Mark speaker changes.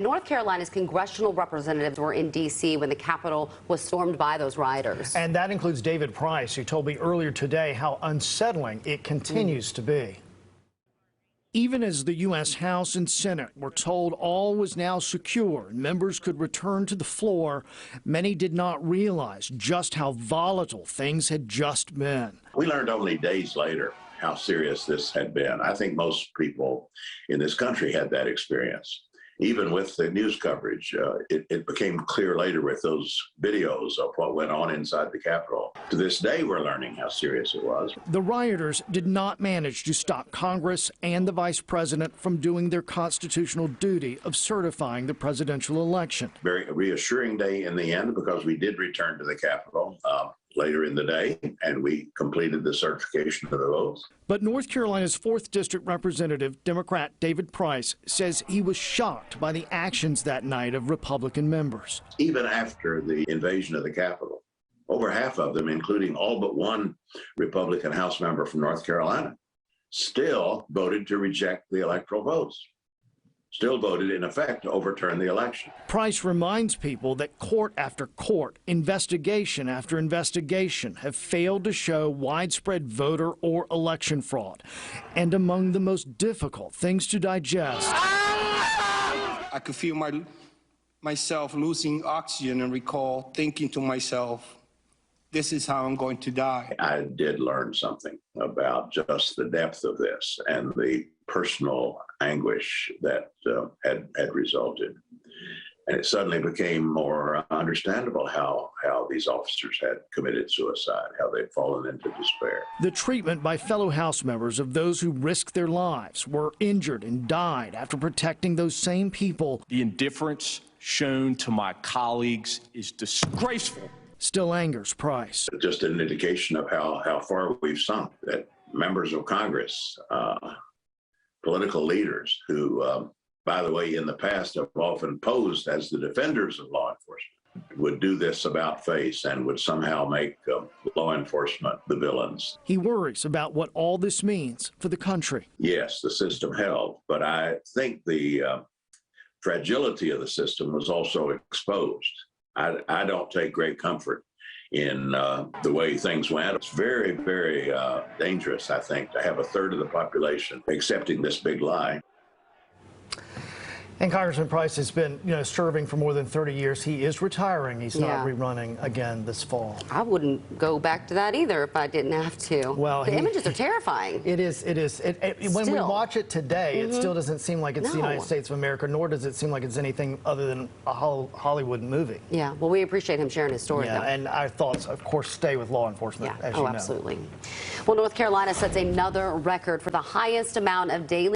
Speaker 1: North Carolina's congressional representatives were in D.C. when the Capitol was stormed by those rioters.
Speaker 2: And that includes David Price, who told me earlier today how unsettling it continues to be. Even as the U.S. House and Senate were told all was now secure and members could return to the floor, many did not realize just how volatile things had just been.
Speaker 3: We learned only days later how serious this had been. I think most people in this country had that experience. Even with the news coverage, it became clear later with those videos of what went on inside the Capitol. To this day, we're learning how serious it was.
Speaker 2: The rioters did not manage to stop Congress and the vice president from doing their constitutional duty of certifying the presidential election.
Speaker 3: Very reassuring day in the end, because we did return to the Capitol later in the day, and we completed the certification of the votes.
Speaker 2: But North Carolina's 4th District Representative, Democrat David Price, says he was shocked by the actions that night of Republican members.
Speaker 3: Even after the invasion of the Capitol, over half of them, including all but one Republican House member from North Carolina, still voted to reject the electoral votes. Still voted, in effect, to overturn the election.
Speaker 2: Price reminds people that court after court, investigation after investigation have failed to show widespread voter or election fraud. And among the most difficult things to digest,
Speaker 4: I could feel myself losing oxygen and recall thinking to myself, this is how I'm going to die.
Speaker 3: I did learn something about just the depth of this and the personal anguish that had resulted. And it suddenly became more understandable how these officers had committed suicide, how they'd fallen into despair.
Speaker 2: The treatment by fellow House members of those who risked their lives, were injured and died after protecting those same people.
Speaker 5: The indifference shown to my colleagues is disgraceful.
Speaker 2: Still angers Price.
Speaker 3: Just an indication of how far we've sunk, that members of Congress, political leaders who, by the way, in the past have often posed as the defenders of law enforcement, would do this about face and would somehow make law enforcement the villains.
Speaker 2: He worries about what all this means for the country.
Speaker 3: Yes, the system held, but I think the fragility of the system was also exposed. I don't take great comfort in the way things went. It's very, very dangerous, I think, to have a third of the population accepting this big lie.
Speaker 2: And Congressman Price has been, serving for more than 30 years. He is retiring. He's not rerunning again this fall.
Speaker 1: I wouldn't go back to that either if I didn't have to.
Speaker 2: Well,
Speaker 1: the images are terrifying.
Speaker 2: It is. When we watch it today, it still doesn't seem like it's the United States of America, nor does it seem like it's anything other than a Hollywood movie.
Speaker 1: Yeah, well, we appreciate him sharing his story, though.
Speaker 2: And our thoughts, of course, stay with law enforcement, as you know.
Speaker 1: Absolutely. Well, North Carolina sets another record for the highest amount of daily